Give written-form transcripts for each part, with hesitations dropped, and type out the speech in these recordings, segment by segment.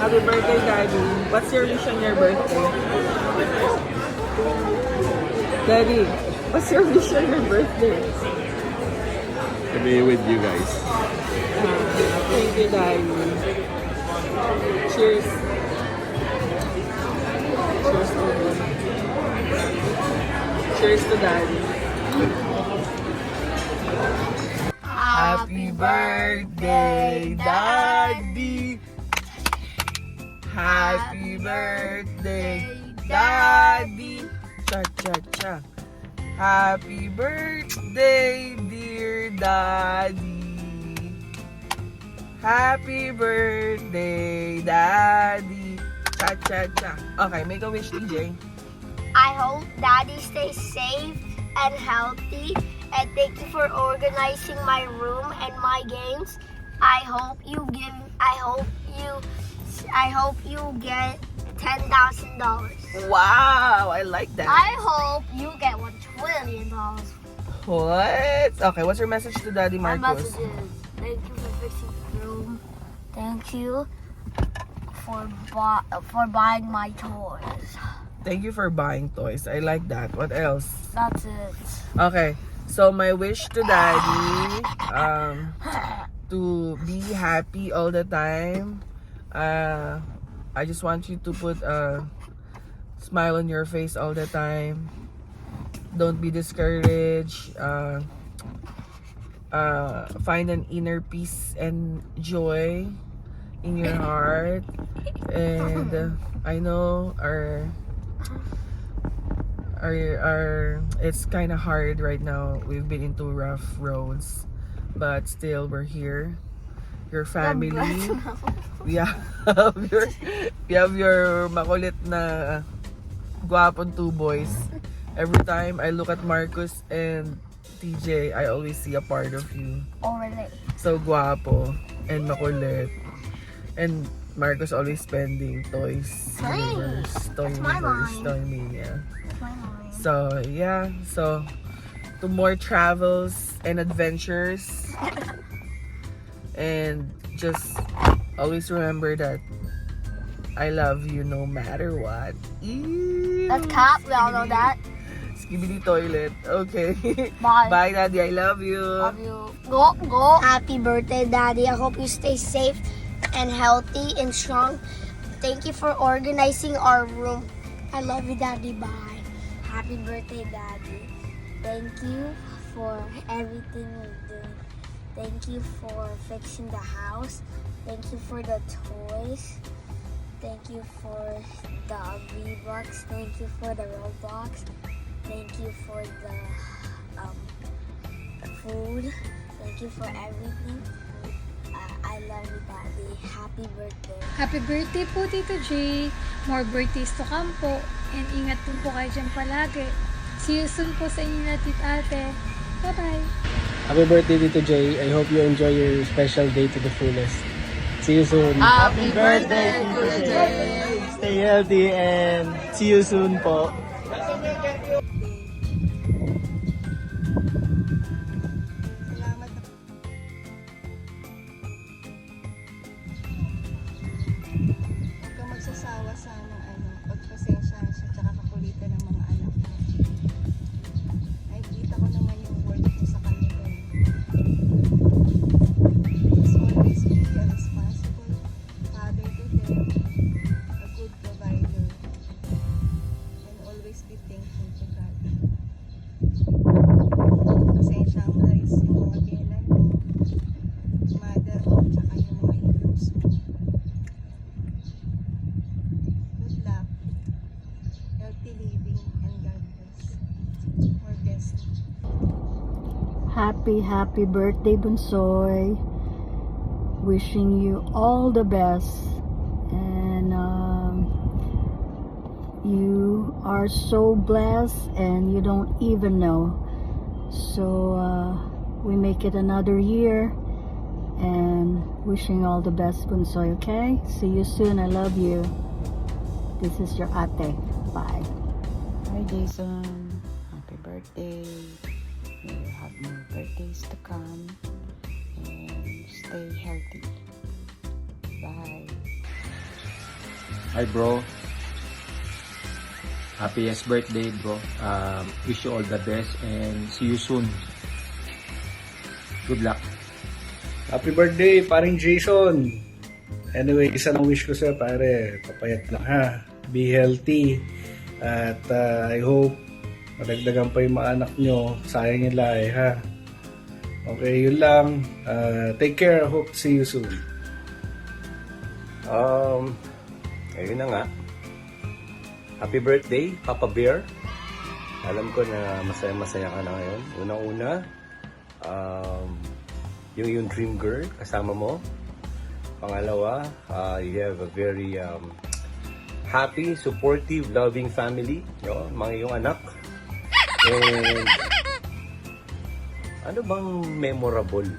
Happy birthday, Daddy. What's your wish on your birthday? Daddy, what's your wish on your birthday? To be with you guys. Thank you, Daddy. Cheers. Cheers to you. Cheers to Daddy. Happy birthday, Daddy. Happy birthday, Daddy. Cha-cha-cha. Happy birthday, dear Daddy. Happy birthday, Daddy. Cha-cha-cha. Okay, make a wish, DJ. I hope Daddy stays safe and healthy. And thank you for organizing my room and my games. I hope you get $10,000. Wow, I like that. I hope you get $1 trillion. What? Okay, what's your message to Daddy My Marcos? message is, thank you for fixing the room. Thank you for buying my toys. Thank you for buying toys. I like that. What else? That's it. Okay, so my wish to Daddy, to be happy all the time. I just want you to put a smile on your face all the time. Don't be discouraged. Find an inner peace and joy in your heart. And I know it's kind of hard right now. We've been into rough roads, but still we're here. Your family. We have your makulit na guwapong two boys. Every time I look at Marcus and TJ, I always see a part of you. Already. So guwapo and makulit. And Marcus always spending toys. Universe, Toy Universe, Toy Mania. So yeah, so to more travels and adventures. And just always remember that I love you no matter what. That's cap. We all know that. Skibidi toilet. Okay. Bye. Bye, Daddy. I love you. Love you. Go. Happy birthday, Daddy. I hope you stay safe and healthy and strong. Thank you for organizing our room. I love you, Daddy. Bye. Happy birthday, Daddy. Thank you for everything you're doing. Thank you for fixing the house. Thank you for the toys. Thank you for the V-Bucks. Thank you for the Roblox. Thank you for the food. Thank you for everything. I love you, Daddy. Happy birthday. Happy birthday po, Tito J. More birthdays to come po. And ingat po kayo dyan palagi. See you soon po sa inyo na ate. Bye-bye. Happy birthday, Tito J. I hope you enjoy your special day to the fullest. See you soon. Happy birthday, Tito J. Stay healthy and see you soon po. Huwag kang magsasawa sana pagpasensya siya tsaka kakulitan ng mga anak mo. Nakikita ko naman yung worth mo sa kanila. Just always be a responsible father to them, a good provider, and always be thankful to God. Pasensya mo na rin sa mga biyenan mo, mother mo, tsaka yung mga in-laws mo. Good luck, healthy living, and God bless. More blessing. Happy birthday, Bunsoy. Wishing you all the best. And you are so blessed and you don't even know. So we make it another year. And wishing all the best, Bunsoy, okay? See you soon. I love you. This is your ate. Bye. Hi Jason, happy birthday. May you have more birthdays to come and stay healthy. Bye. Hi bro. Happiest birthday bro. Wish you all the best and see you soon. Good luck. Happy birthday, paring Jason. Anyway, isa lang wish ko sa'yo, pare. Papayat lang ha. Be healthy. At I hope madagdagan pa yung mga anak nyo. Sayang yung lahi ha. Okay, yun lang. Take care. Hope to see you soon. Ayun na nga. Happy birthday, Papa Bear. Alam ko na masaya-masaya ka na ngayon. Unang-una, yung dream girl kasama mo. Pangalawa, you have a very happy, supportive, loving family. Mga iyong anak. And ano bang memorable?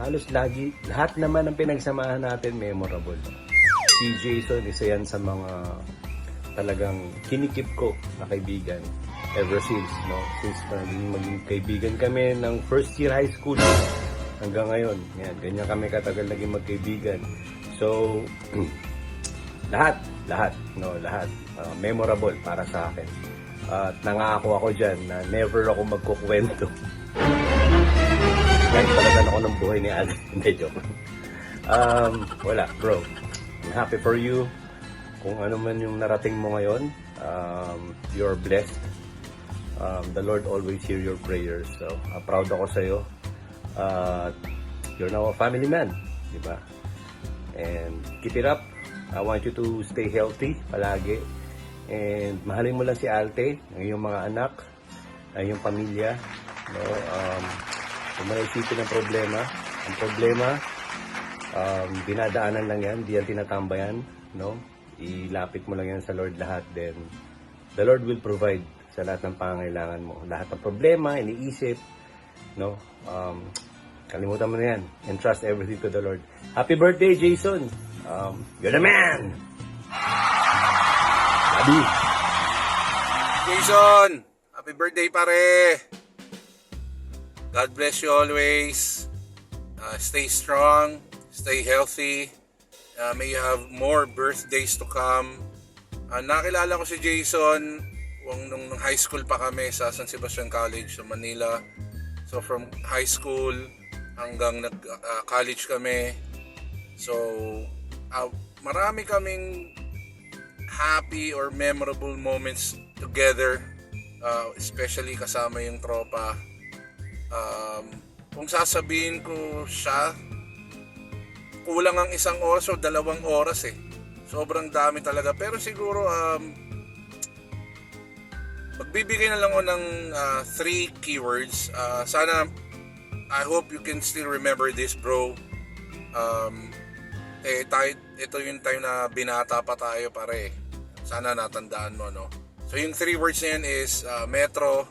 Halos lagi, lahat naman ng pinagsamahan natin memorable. Si Jason, isa yan sa mga talagang kinikip ko na kaibigan ever since, no? Since maging kaibigan kami ng first year high school hanggang ngayon. Yan, ganyan kami katagal naging magkaibigan. So, lahat, lahat memorable para sa akin. At nangako ako dyan na never ako magkukwento. Kahit talagan ako ng buhay ni Ate. Hindi, joke. Wala, bro. I'm happy for you. Kung ano man yung narating mo ngayon, you're blessed. The Lord always hear your prayers. So, proud ako sa'yo. You're now a family man, di ba? And keep it up. I want you to stay healthy palagi. And mahalin mo lang si Alte, ang iyong mga anak, ang iyong pamilya. No? Kung may isipin ng problema, ang problema, dinadaanan lang yan, di yan tinatambayan, no? Ilapit mo lang yan sa Lord lahat, then the Lord will provide sa lahat ng pangangailangan mo. Lahat ng problema, iniisip, no? Kalimutan mo na yan. Entrust everything to the Lord. Happy birthday, Jason! You're the man! Love you! Jason! Happy birthday, pare! God bless you always. Stay strong. Stay healthy. May you have more birthdays to come. Nakilala ko si Jason nung high school pa kami sa San Sebastian College sa Manila. So from high school hanggang college kami. So marami kaming happy or memorable moments together. Especially kasama yung tropa. Kung sasabihin ko siya, kulang ang 1 oras o 2 oras eh. Sobrang dami talaga. Pero siguro magbibigay na lang ako ng 3 keywords. Sana, I hope you can still remember this, bro. Ito yung time na binata pa tayo, pare. Sana natandaan mo, no? So yung 3 words na yun is Metro,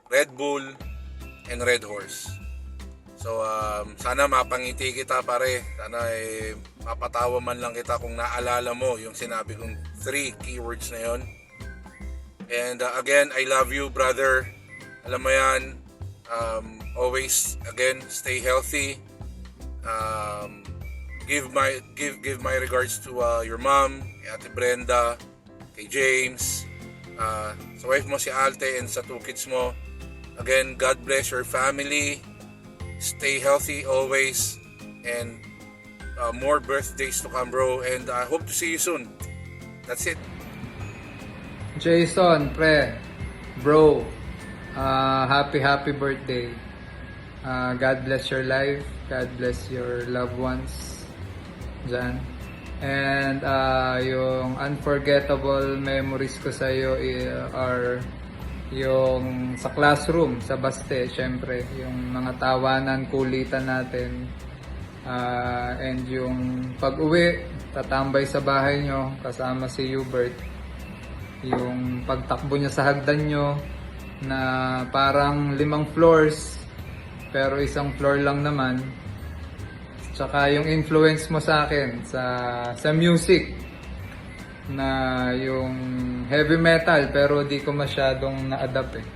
Red Bull, and Red Horse. So, sana mapangiti kita, pare. Sana mapatawa man lang kita kung naalala mo yung sinabi kong 3 keywords na yon. And again, I love you, brother. Alam mo yan. Always, again, stay healthy. Give my regards to your mom, kay Ate Brenda, kay James, sa wife mo si Alte, and sa 2 kids mo. Again, God bless your family. Stay healthy always. And more birthdays to come, bro. And I hope to see you soon. That's it. Jason, pre, bro, happy birthday. God bless your life. God bless your loved ones dyan. And yung unforgettable memories ko sa'yo are yung sa classroom, sa Baste, syempre, yung mga tawanan, kulitan natin, and yung pag-uwi, tatambay sa bahay nyo, kasama si Hubert, yung pagtakbo niya sa hagdan nyo, na parang 5 floors, pero 1 floor lang naman, tsaka yung influence mo sa akin, sa music, na yung heavy metal pero di ko masyadong na-adapt eh.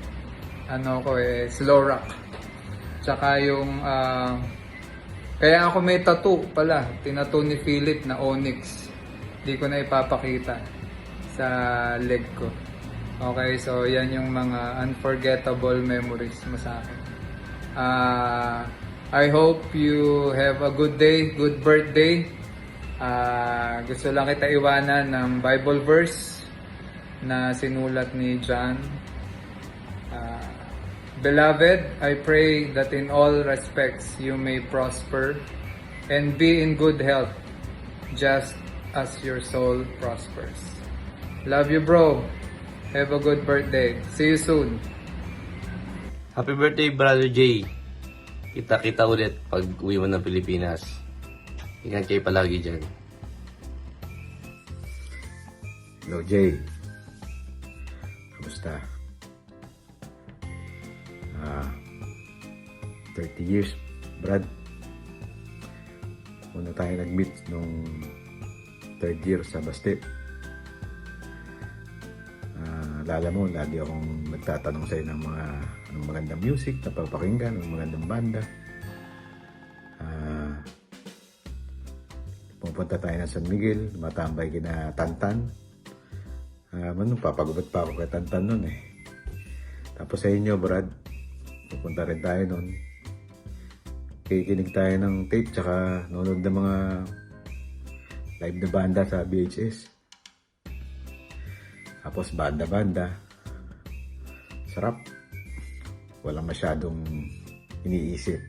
Slow rock. Tsaka yung kaya ako may tattoo pala, tinattoo ni Philip na Onyx. di ko na ipapakita sa leg ko. Okay, so yan yung mga unforgettable memories mo sa akin. I hope you have a good day, good birthday. Gusto lang kita iwanan ng Bible verse na sinulat ni John. Beloved, I pray that in all respects you may prosper and be in good health, just as your soul prospers. Love you, bro. Have a good birthday. See you soon. Happy birthday, Brother Jay. Kita-kita ulit pag uwi mo ng Pilipinas. Ingat kayo palagi dyan. Hello, Jay. Kamusta? 30 years, Brad. Una tayo nag-meet nung 3rd year sa Bastip. Alala mo, lagi akong nagtatanong sa'yo ng mga anong magandang music na papakinggan, anong magandang banda. Pupunta tayo ng San Miguel, matambay kina Tantan. Papagubat pa ako kay Tantan nun eh. Tapos sa inyo, Brad, pupunta rin tayo nun. Kikinig tayo ng tape, tsaka nanonood ng mga live na banda sa VHS. Tapos banda-banda. Sarap. Walang masyadong iniisip.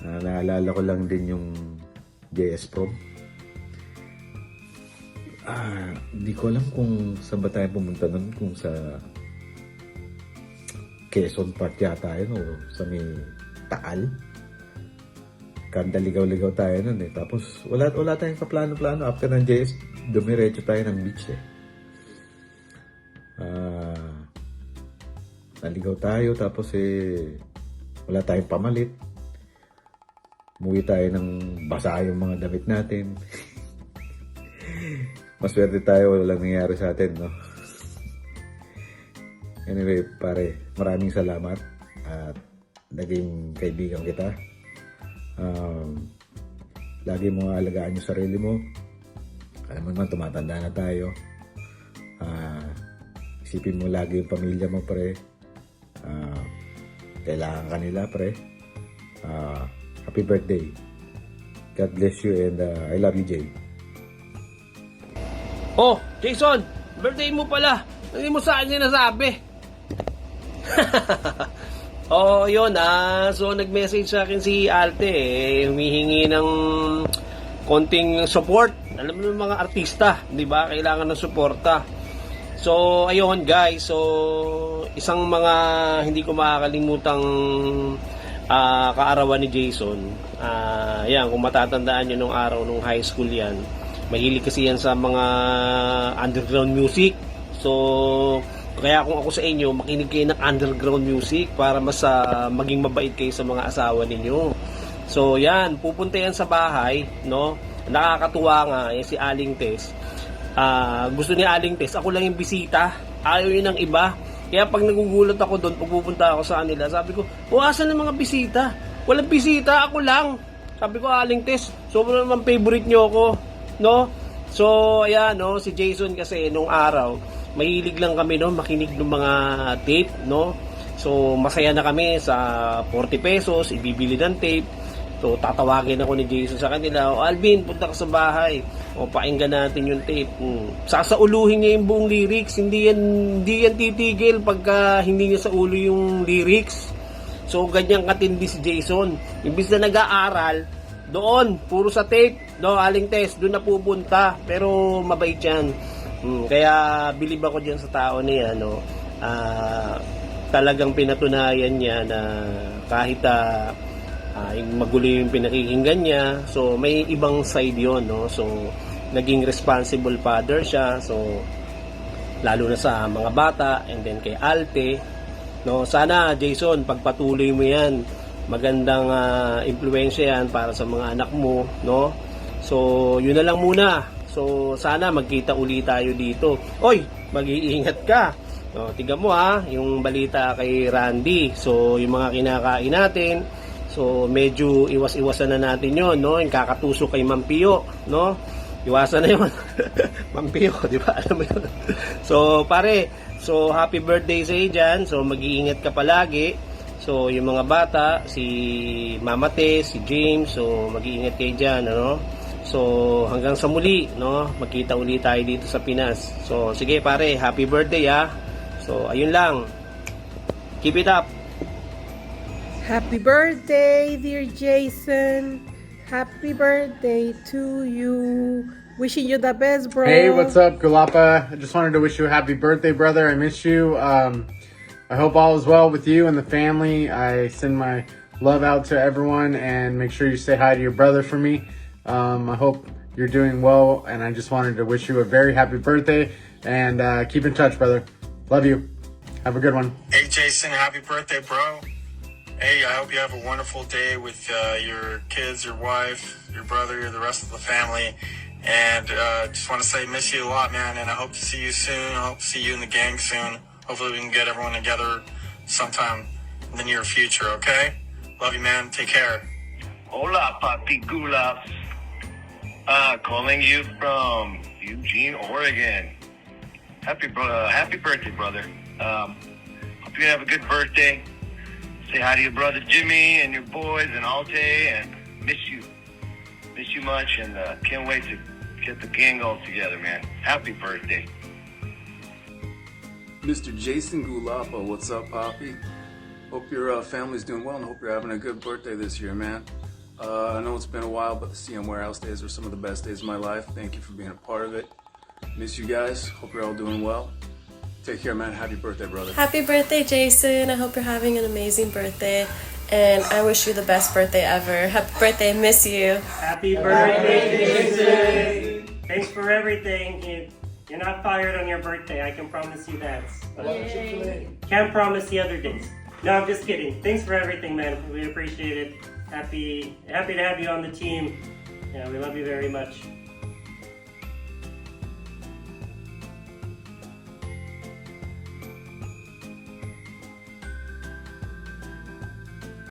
Naalala ko lang din yung JS Prom. Hindi ko alam kung saan ba tayo pumunta nun, kung sa Quezon Park yata yun o sa may Taal. Kanda ligaw-ligaw tayo nun eh. Tapos wala tayong kaplano-plano. After ng JS, dumiretso tayo ng beach eh. Naligaw tayo tapos wala tayong pamalit. Umuwi tayo ng basa yung mga damit natin. Maswerte tayo, walang nangyari sa atin, no? Anyway, pare, maraming salamat at naging kaibigan kita. Lagi mo alagaan yung sarili mo. Alam mo naman, tumatanda na tayo. Isipin mo lagi yung pamilya mo, pre. Kailangan ka nila, pre. Happy birthday. God bless you and I love you, Jay. Oh, Jason! Birthday mo pala! Hindi mo sa akin sinasabi. Oh, yun so nag-message sa akin si Alte humihingi ng konting support. Alam mo ng mga artista, 'di ba? Kailangan ng suporta. So, ayun guys. So, isang mga hindi ko makakalimutang kaarawan ni Jason. Yan, kung matatandaan niyo nung araw nung high school 'yan. Mahilig kasi yan sa mga underground music. So, kaya kung ako sa inyo, makinig kayo ng underground music para mas maging mabait kayo sa mga asawa ninyo. So, yan, pupunta yan sa bahay, no? Nakakatuwa nga, si Aling Tess. Gusto ni Aling Tess, ako lang yung bisita. Ayaw yun ng iba. Kaya pag nagugulat ako doon, pag pupunta ako sa kanila, sabi ko, asan ang mga bisita? Walang bisita, ako lang. Sabi ko, Aling Tess, sobrang naman favorite nyo ako. No? So, ayan, no? Si Jason kasi nung araw, mahilig lang kami, no? Makinig ng mga tape, no? So, masaya na kami sa 40 pesos, ibibili ng tape. So, tatawagin ako ni Jason sa kanila, Alvin, punta ka sa bahay. Pakinggan natin yung tape. Sasauluhin niya yung buong lyrics. Hindi yan titigil pagka hindi niya sa ulo yung lyrics. So, ganyan katindi si Jason. Imbis na nag-aaral, doon, puro sa tape, no, Aling Tess, doon na pupunta, pero mabait yan. Kaya bilib ako dyan sa tao niya, no. Talagang pinatunayan niya na kahit yung magulo yung pinakikinggan niya, so may ibang side yon, no. So naging responsible father siya, so lalo na sa mga bata, and then kay Alte, no. Sana Jason, pagpatuloy mo yan, magandang impluwensya yan para sa mga anak mo, no. So yun na lang muna. So sana magkita uli tayo dito. Oy, mag-iingat ka. No, tingnan mo yung balita kay Randy. So yung mga kinakain natin, so medyo iwas-iwasan na natin 'yon, no. Yung kakatusok kay Ma'am Pio, no. Iwasan na yun. Mampiyo, di ba? Alam mo yun. So, pare, so happy birthday sa iyo dyan. So, mag-iingat ka palagi. So, yung mga bata, si Mama Tess, si James, so mag-iingat kayo dyan, ano? So, hanggang sa muli, no? Magkita uli tayo dito sa Pinas. So, sige pare, happy birthday, ha? So, ayun lang. Keep it up. Happy birthday, dear Jason. Happy birthday to you. Wishing you the best, bro. Hey, what's up, Gulapa? I just wanted to wish you a happy birthday, brother. I miss you. I hope all is well with you and the family. I send my love out to everyone, and make sure you say hi to your brother for me. I hope you're doing well, and I just wanted to wish you a very happy birthday, and keep in touch, brother. Love you. Have a good one. Hey, Jason, happy birthday, bro. Hey, I hope you have a wonderful day with your kids, your wife, your brother, the rest of the family. And just want to say, miss you a lot, man. And I hope to see you soon. I hope to see you in the gang soon. Hopefully we can get everyone together sometime in the near future, okay? Love you, man. Take care. Hola, Papi Gulap. Calling you from Eugene, Oregon. Happy birthday, brother. Hope you have a good birthday. Say hi to your brother Jimmy and your boys and Alte, and miss you much, and can't wait to get the gang all together, man. Happy birthday. Mr. Jason Gulapa, what's up, Poppy? Hope your family's doing well, and hope you're having a good birthday this year, man. I know it's been a while, but the CM Warehouse days were some of the best days of my life. Thank you for being a part of it. Miss you guys. Hope you're all doing well. Take care, man. Happy birthday, brother. Happy birthday, Jason. I hope you're having an amazing birthday. And I wish you the best birthday ever. Happy birthday. Miss you. Happy birthday, Jason. Thanks for everything. You're not fired on your birthday. I can promise you that. Can't promise the other days. No, I'm just kidding. Thanks for everything, man. We appreciate it. Happy to have you on the team. Yeah, we love you very much.